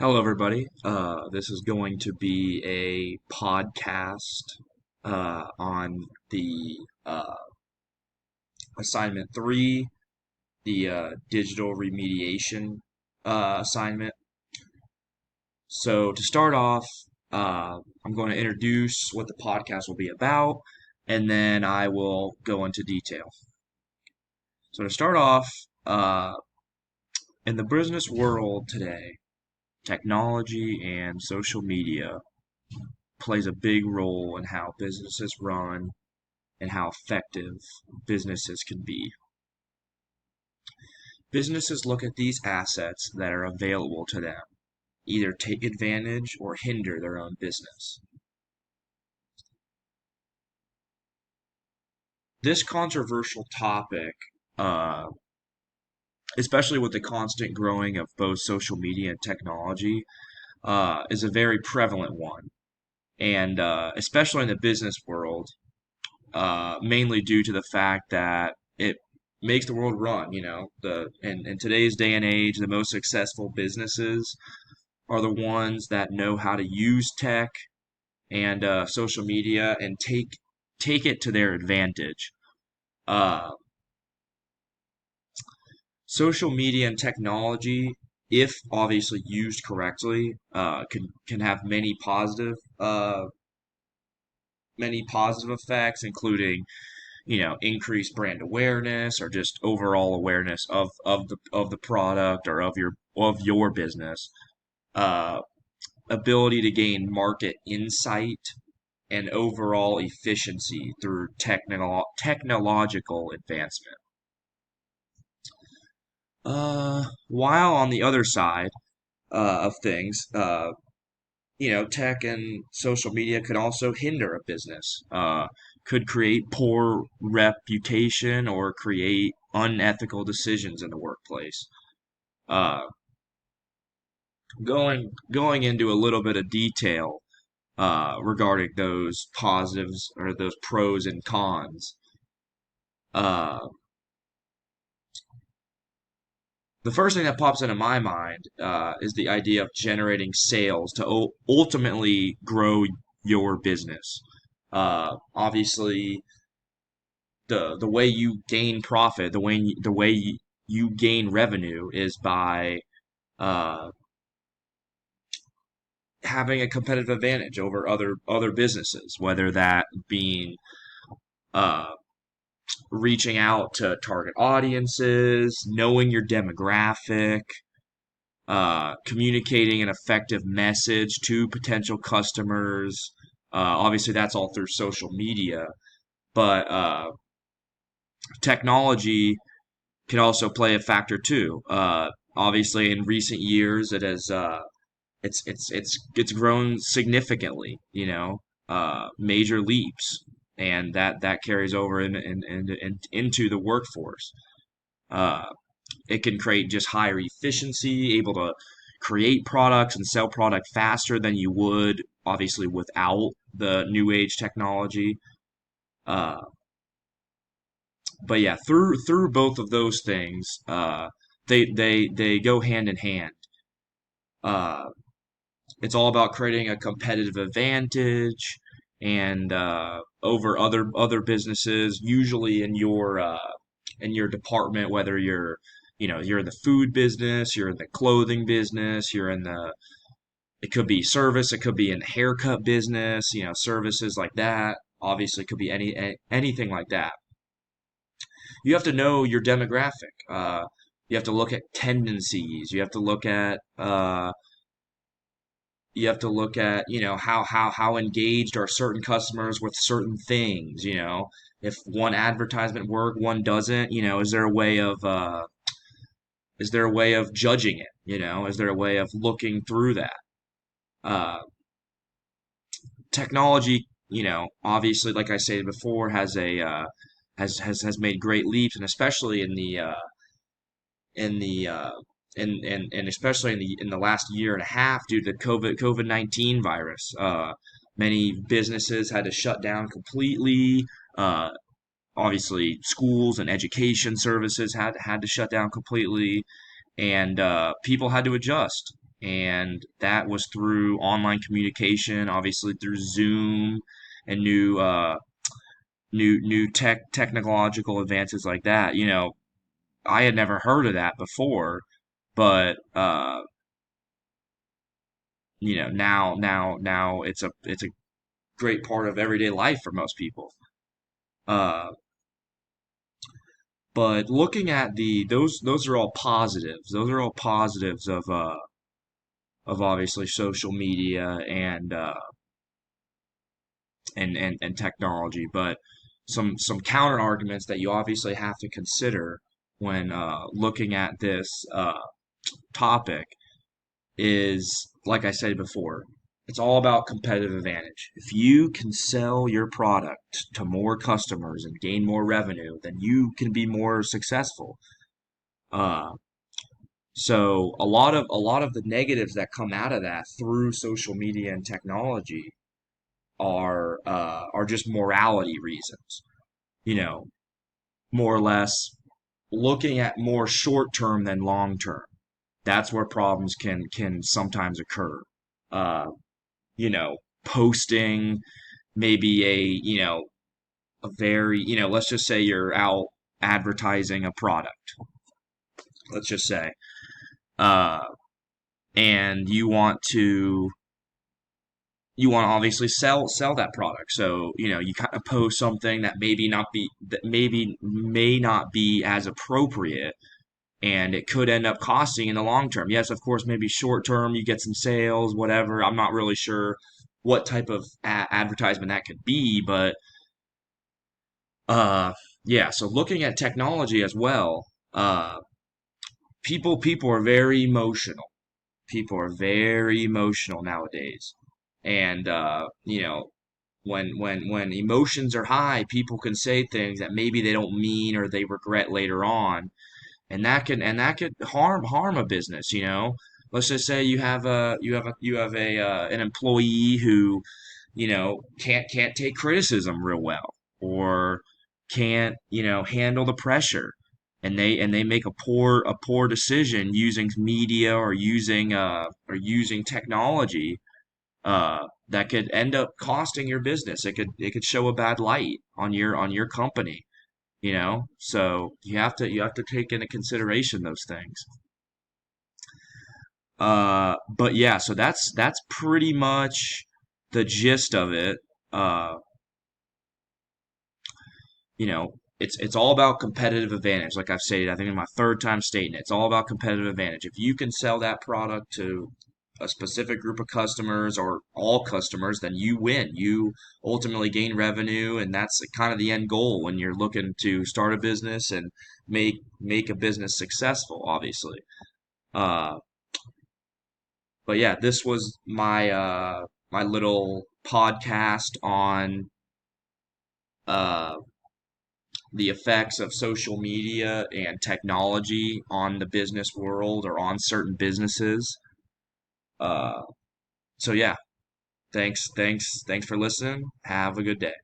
Hello, everybody. This is going to be a podcast on the assignment three, the digital remediation assignment. So, to start off, I'm going to introduce what the podcast will be about, and then I will go into detail. So, to start off, uh, in the business world today, technology and social media plays a big role in how businesses run and how effective businesses can be. Businesses look at these assets that are available to them, either take advantage or hinder their own business. This controversial topic, uh, especially with the constant growing of both social media and technology, is a very prevalent one. And especially in the business world, mainly due to the fact that it makes the world run. In today's day and age, the most successful businesses are the ones that know how to use tech and social media and take it to their advantage. Uh, Social media and technology, if obviously used correctly, can have many positive effects, including increased brand awareness or just overall awareness of the product or of your business. Uh, Ability to gain market insight and overall efficiency through technological advancement. While on the other side of things, tech and social media could also hinder a business, could create poor reputation or create unethical decisions in the workplace. Uh, going into a little bit of detail regarding those positives or those pros and cons. Uh, the first thing that pops into my mind is the idea of generating sales to ultimately grow your business. Obviously, the way you gain profit, the way you gain revenue is by uh, having a competitive advantage over other businesses, whether that being uh, reaching out to target audiences, knowing your demographic, communicating an effective message to potential customers. Obviously, that's all through social media, but technology can also play a factor too. Obviously, in recent years, it has it's grown significantly. Major leaps, and that carries over into the workforce. Uh, it can create just higher efficiency, able to create products and sell product faster than you would obviously without the new age technology. Uh, but yeah, through both of those things, they go hand in hand. Uh, it's all about creating a competitive advantage and over other businesses, usually in your department, whether you're in the food business, you're in the clothing business, you're in the it could be service, it could be in the haircut business, services like that. Obviously, it could be anything like that. You have to know your demographic. You have to look at tendencies. You have to look at how engaged are certain customers with certain things. If one advertisement work, one doesn't. Is there a way of judging it? Is there a way of looking through that? Uh, Technology, obviously, like I said before, has made great leaps, and especially in the and especially in the last year and a half due to the COVID-19 virus. Many businesses had to shut down completely. Uh, Obviously, schools and education services had to shut down completely, and people had to adjust. and that was through online communication, obviously through Zoom and new technological advances like that. I had never heard of that before, but now it's a great part of everyday life for most people. Uh, but looking at those are all positives. Those are all positives of obviously social media and technology. But some counter arguments that you obviously have to consider when looking at this topic is, like I said before, it's all about competitive advantage. If you can sell your product to more customers and gain more revenue, then you can be more successful. Uh, so a lot of the negatives that come out of that through social media and technology are just morality reasons. You know, more or less looking at more short term than long term. That's where problems can sometimes occur. Uh, Posting maybe a very, let's just say you're out advertising a product. Let's just say, uh, and you want to obviously sell that product. So, you kind of post something that maybe may not be as appropriate, and it could end up costing in the long term. Yes, of course, maybe short term you get some sales, whatever. I'm not really sure what type of advertisement that could be, but uh, yeah. So looking at technology as well, people are very emotional. People are very emotional nowadays, and when emotions are high, people can say things that maybe they don't mean or they regret later on, and that could harm a business. Let's just say you have a an employee who can't take criticism real well, or can't handle the pressure, and they make a poor decision using media or using technology, that could end up costing your business. It could show a bad light on your company. So you have to take into consideration those things. But yeah, so that's pretty much the gist of it. uh it's all about competitive advantage. Like I've stated, I think in my third time stating it, it's all about competitive advantage. If you can sell that product to a specific group of customers or all customers, then you win. You ultimately gain revenue, and that's kind of the end goal when you're looking to start a business and make a business successful, obviously. Uh, but yeah, this was my little podcast on uh, the effects of social media and technology on the business world or on certain businesses. Uh, so yeah, thanks for listening. Have a good day.